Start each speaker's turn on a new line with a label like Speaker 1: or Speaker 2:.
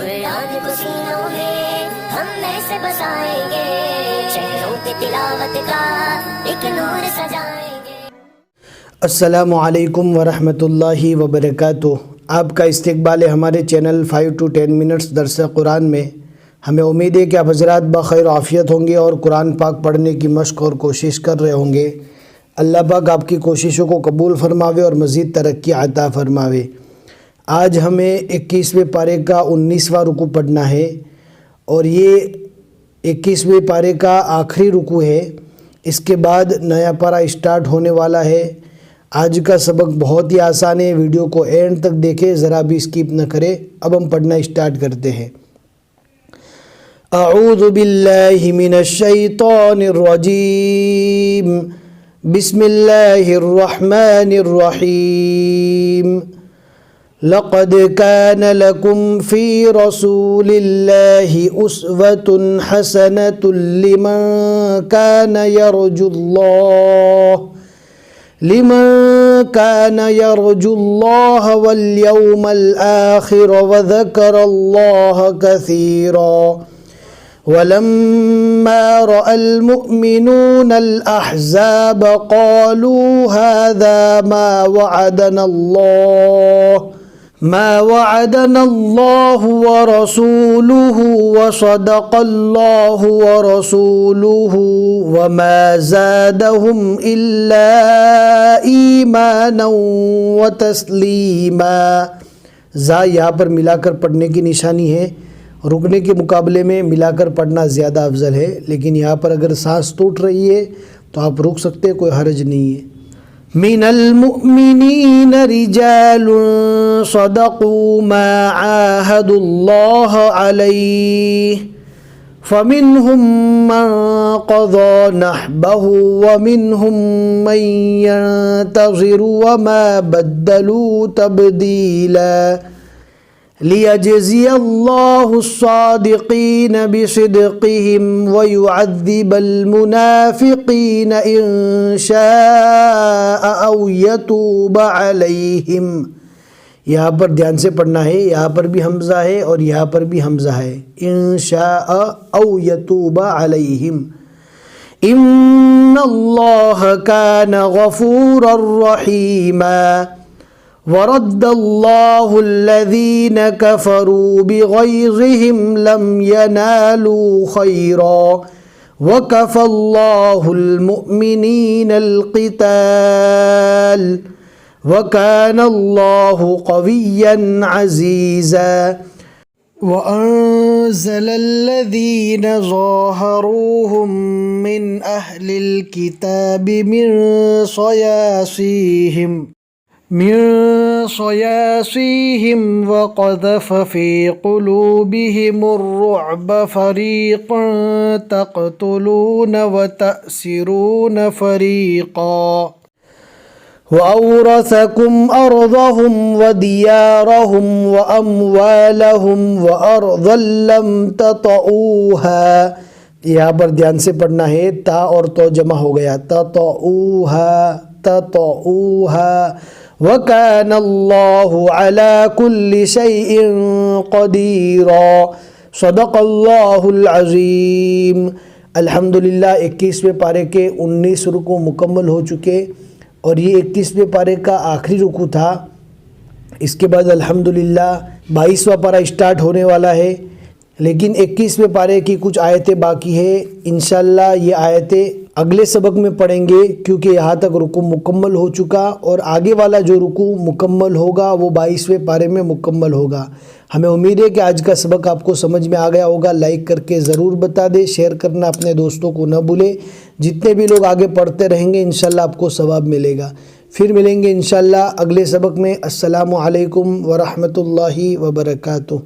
Speaker 1: कुरान को सीनों में हम ऐसे बसाएंगे, शहरों पे तिलावत का एक नूर सजाएंगे।
Speaker 2: अस्सलामु अलैकुम वरहमतुल्लाहि वबरकातुह। आपका इस्तकबाल है हमारे चैनल 5 to 10 मिनट्स दर्स कुरान में। हमें उम्मीद है कि आप हज़रात बखैर आफ़ियत होंगे और कुरान पाक पढ़ने की मश्क और कोशिश कर रहे होंगे। अल्लाह पाक आपकी कोशिशों को कबूल फरमावे और मज़ीद तरक्की अता फरमावे। आज हमें 21वें पारे का 19वां रुकू पढ़ना है और ये 21वें पारे का आखिरी रुकू है। इसके बाद नया पारा स्टार्ट होने वाला है। आज का सबक बहुत ही आसान है, वीडियो को एंड तक देखें, ज़रा भी स्किप न करें। अब हम पढ़ना स्टार्ट करते हैं। अऊज़ु बिल्लाहि मिनश शैतानिर रजीम, बिस्मिल्लाहिर रहमानिर रहीम। लक़द कान लकुम फ़ी रसूलिल्लाहि उस्वतुन हसनतुन लिमन कान यरजुल्लाह वल यौमल आखिर व ज़करल्लाह कसीरा। वलम्मा रअल मुअमिनूनल अहज़ाब क़ालू हाज़ा मा वअदनल्लाहु व रसूलुहु व सदक़ल्लाहु व रसूलुहु व मा ज़ादहुम इल्ला ईमानन व तस्लीमा। ज़ा यहाँ पर मिलाकर पढ़ने की निशानी है, रुकने के मुकाबले में मिलाकर पढ़ना ज़्यादा अफजल है, लेकिन यहाँ पर अगर सांस टूट रही है तो आप रुक सकते हैं, कोई हर्ज नहीं है। मिनल मुअमिनीन रिजालुन सदक़ू मा आहादुल्लाह अलैहि फमिनहुम मन क़ज़ा नहबहु व मिनहुम मन यंतज़िरु व मा बद्दलू तब्दीला। लियजज़ियल्लाहु अस्सादिक़ीन बिसिदक़िहिम व युअज़्ज़िबल मुनाफ़िक़ीन इन शाअ औ यतूब अलैहिम। यहाँ पर ध्यान से पढ़ना है, यहाँ पर भी हमज़ा है और यहाँ पर भी हमज़ा है। इन शाअ औ यतूब अलैहिम। इन्नल्लाह कान गफ़ूरर रहीमा। वरद्दल्लाहु अल्लज़ीन कफ़रू बिग़ैज़िहिम लम यनालू खैरा वकफ़ल्लाहुल मुअमिनीनल क़िताल वकानल्लाहु क़विय्यन अज़ीज़ा। वअंज़लल्लज़ीन ज़ाहरूहुम मिन अहलिल किताबि मिन सयासिहिम वक़ज़फ़ फ़ी क़ुलूबिहिमुर रुअब फ़रीक़न तक़तुलून व तअसिरून फ़रीक़ा। वअवरसकुम अर्ज़हुम व दियारहुम व अम्वालहुम व अर्ज़न लम ततऊहा। यहाँ पर ध्यान से पढ़ना है, ता और तो जमा हो गया, ततऊहा। वकानल्लाहु अला कुल्लि शैइन क़दीरा। सदक़ल्लाहुल अज़ीम। अल्हम्दुलिल्लाह 21वें पारे के 19 रुकू मुकम्मल हो चुके और ये 21वें पारे का आखिरी रुकू था। इसके बाद अल्हम्दुलिल्लाह 22वां पारा स्टार्ट होने वाला है, लेकिन 21वें पारे की कुछ आयतें बाकी है। इंशाल्लाह ये आयतें अगले सबक में पढ़ेंगे, क्योंकि यहाँ तक रुकू मुकम्मल हो चुका और आगे वाला जो रुकू मुकम्मल होगा वो 22वें पारे में मुकम्मल होगा। हमें उम्मीद है कि आज का सबक आपको समझ में आ गया होगा। लाइक करके ज़रूर बता दें, शेयर करना अपने दोस्तों को न भूलें। जितने भी लोग आगे पढ़ते रहेंगे इंशाल्लाह आपको सवाब मिलेगा। फिर मिलेंगे इंशाल्लाह अगले सबक में। अस्सलामु अलैकुम वरहमतुल्लाहि वबरकातुह।